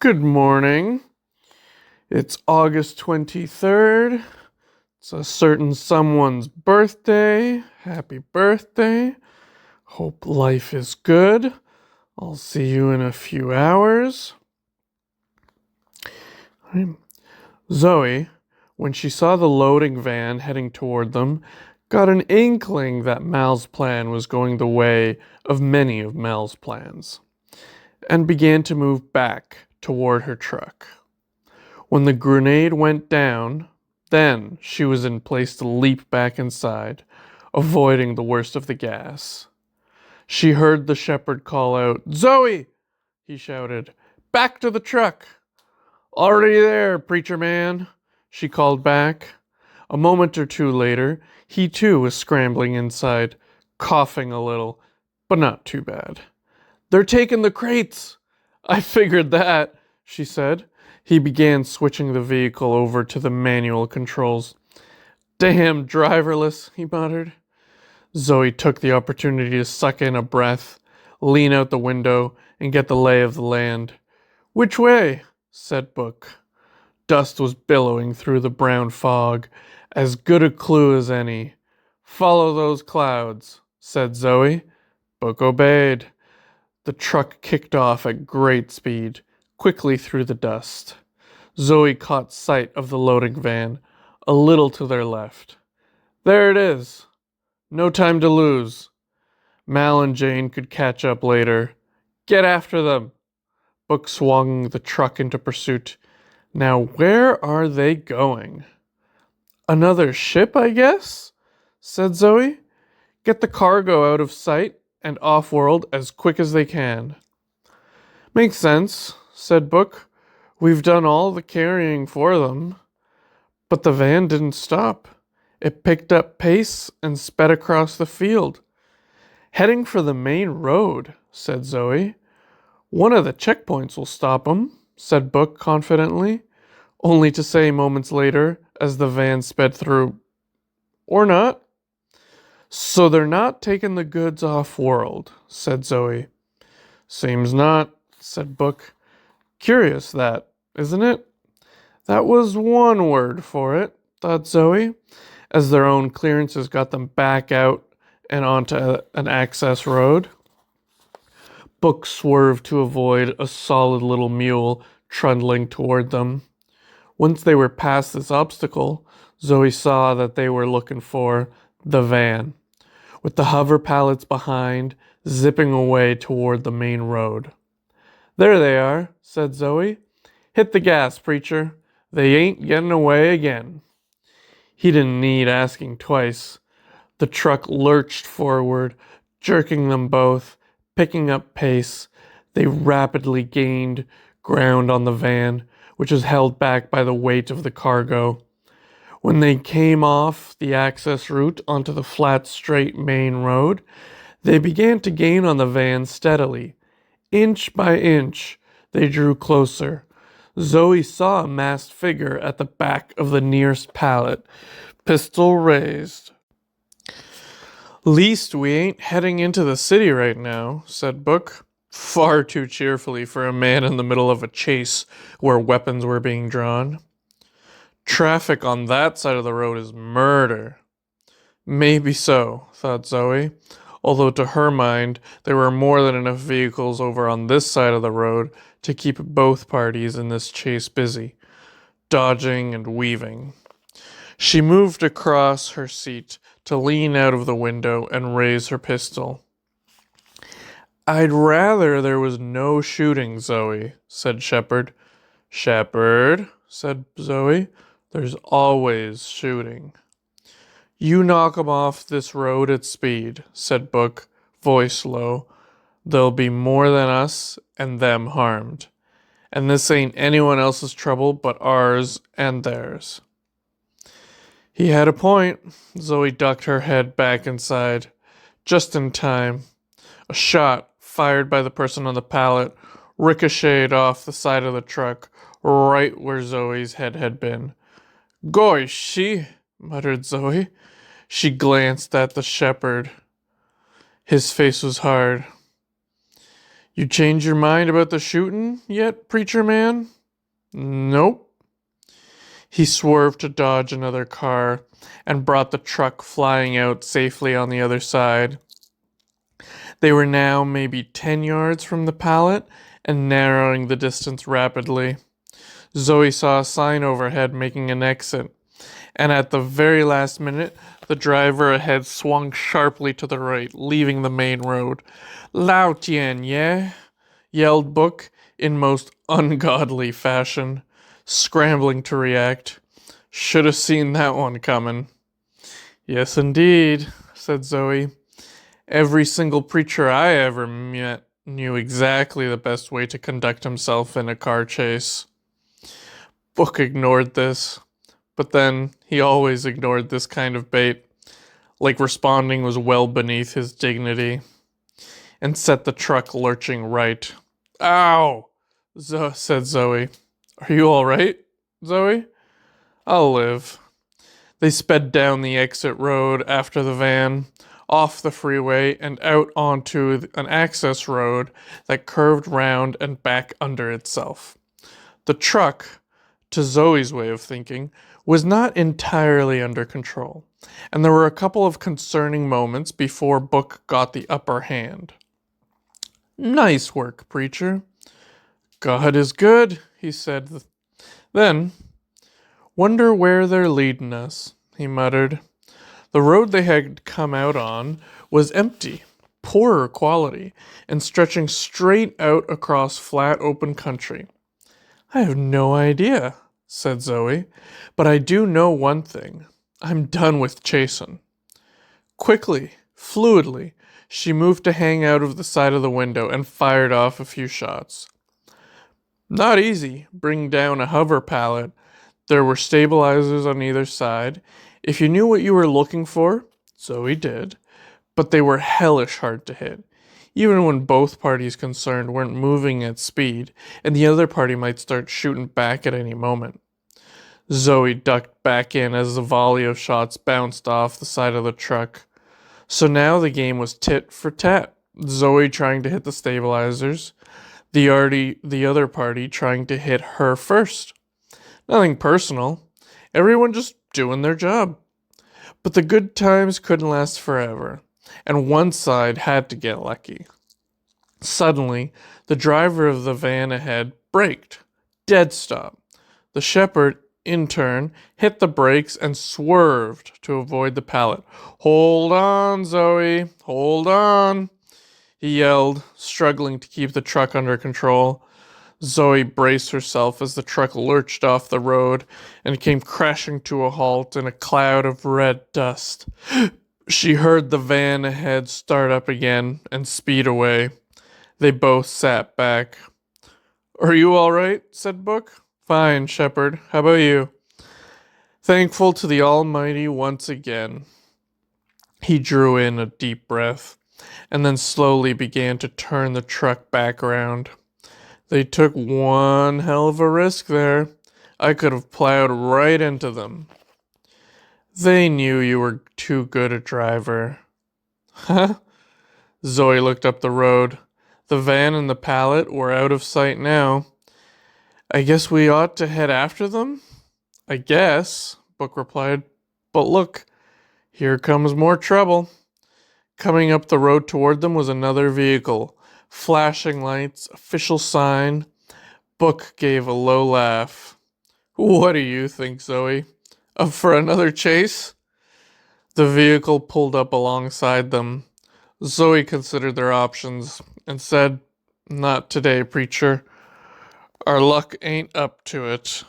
Good morning. It's August 23rd. It's a certain someone's birthday. Happy birthday. Hope life is good. I'll see you in a few hours. Zoe, when she saw the loading van heading toward them, got an inkling that Mal's plan was going the way of many of Mal's plans, and began to move back toward her truck. When the grenade went down, then she was in place to leap back inside, avoiding the worst of the gas. She heard the shepherd call out, "Zoe!" he shouted. "Back to the truck!" "Already there, preacher man," she called back. A moment or two later, he too was scrambling inside, coughing a little, but not too bad. "They're taking the crates!" "I figured that," she said. He began switching the vehicle over to the manual controls. "Damn driverless," he muttered. Zoe took the opportunity to suck in a breath, lean out the window, and get the lay of the land. "Which way?" said Book. Dust was billowing through the brown fog, as good a clue as any. "Follow those clouds," said Zoe. Book obeyed. The truck kicked off at great speed, quickly through the dust. Zoe caught sight of the loading van, a little to their left. "There it is. No time to lose." Mal and Jane could catch up later. "Get after them." Book swung the truck into pursuit. Now where are they going? "Another ship, I guess?" said Zoe. "Get the cargo out of sight and off-world as quick as they can." "Makes sense," said Book. "We've done all the carrying for them." But the van didn't stop. It picked up pace and sped across the field. "Heading for the main road," said Zoe. "One of the checkpoints will stop 'em," said Book confidently, only to say moments later, as the van sped through, "Or not." "So they're not taking the goods off-world," said Zoe. "Seems not," said Book. "Curious that, isn't it?" That was one word for it, thought Zoe, as their own clearances got them back out and onto an access road. Book swerved to avoid a solid little mule trundling toward them. Once they were past this obstacle, Zoe saw that they were looking for the van, with the hover pallets behind, zipping away toward the main road. "There they are," said Zoe. "Hit the gas, preacher. They ain't getting away again." He didn't need asking twice. The truck lurched forward, jerking them both, picking up pace. They rapidly gained ground on the van, which was held back by the weight of the cargo. When they came off the access route onto the flat, straight main road, they began to gain on the van steadily. Inch by inch, they drew closer. Zoe saw a masked figure at the back of the nearest pallet, pistol raised. "Least we ain't heading into the city right now," said Book, far too cheerfully for a man in the middle of a chase where weapons were being drawn. "Traffic on that side of the road is murder." Maybe so, thought Zoe, although to her mind there were more than enough vehicles over on this side of the road to keep both parties in this chase busy, dodging and weaving. She moved across her seat to lean out of the window and raise her pistol. "I'd rather there was no shooting, Zoe," said Shepard. "Shepard," said Zoe, "there's always shooting." "You knock 'em off this road at speed," said Book, voice low. "There'll be more than us and them harmed. And this ain't anyone else's trouble but ours and theirs." He had a point. Zoe ducked her head back inside. Just in time. A shot, fired by the person on the pallet, ricocheted off the side of the truck, right where Zoe's head had been. "Gosh, muttered Zoe. She glanced at the shepherd. His face was hard. You change your mind about the shooting yet, preacher man? Nope. He swerved to dodge another car and brought the truck flying out safely on the other side. They were now maybe 10 yards from the pallet and narrowing the distance rapidly. Zoe saw a sign overhead making an exit, and at the very last minute, the driver ahead swung sharply to the right, leaving the main road. Lao Tien, yeah? Yelled Book in most ungodly fashion, scrambling to react. Should have seen that one coming. Yes, indeed, said Zoe. Every single preacher I ever met knew exactly the best way to conduct himself in a car chase. Book ignored this, but then he always ignored this kind of bait, like responding was well beneath his dignity, and set the truck lurching right. Ow! Said Zoe. Are you alright, Zoe? I'll live. They sped down the exit road after the van, off the freeway, and out onto an access road that curved round and back under itself. The truck, to Zoe's way of thinking, was not entirely under control, and there were a couple of concerning moments before Book got the upper hand. Nice work, preacher. God is good, he said. Then, wonder where they're leading us, he muttered. The road they had come out on was empty, poorer quality, and stretching straight out across flat open country. I have no idea, said Zoe, but I do know one thing. I'm done with chasing. Quickly, fluidly, she moved to hang out of the side of the window and fired off a few shots. Not easy, bring down a hover pallet. There were stabilizers on either side. If you knew what you were looking for, Zoe did, but they were hellish hard to hit, even when both parties concerned weren't moving at speed, and the other party might start shooting back at any moment. Zoe ducked back in as the volley of shots bounced off the side of the truck. So now the game was tit for tat. Zoe trying to hit the stabilizers, the other party trying to hit her first. Nothing personal. Everyone just doing their job. But the good times couldn't last forever, and one side had to get lucky. Suddenly, the driver of the van ahead braked. Dead stop. The shepherd, in turn, hit the brakes and swerved to avoid the pallet. Hold on, Zoe. Hold on, he yelled, struggling to keep the truck under control. Zoe braced herself as the truck lurched off the road and came crashing to a halt in a cloud of red dust. She heard the van ahead start up again and speed away. They both sat back. Are you all right? Said Book. Fine, Shepherd. How about you? Thankful to the Almighty once again. He drew in a deep breath and then slowly began to turn the truck back around. They took one hell of a risk there. I could have plowed right into them. They knew you were too good a driver. Huh? Zoe looked up the road. The van and the pallet were out of sight now. I guess we ought to head after them? I guess, Book replied. But look, here comes more trouble. Coming up the road toward them was another vehicle. Flashing lights, official sign. Book gave a low laugh. What do you think, Zoe? Up for another chase? The vehicle pulled up alongside them. Zoe considered their options and said, Not today, preacher. Our luck ain't up to it.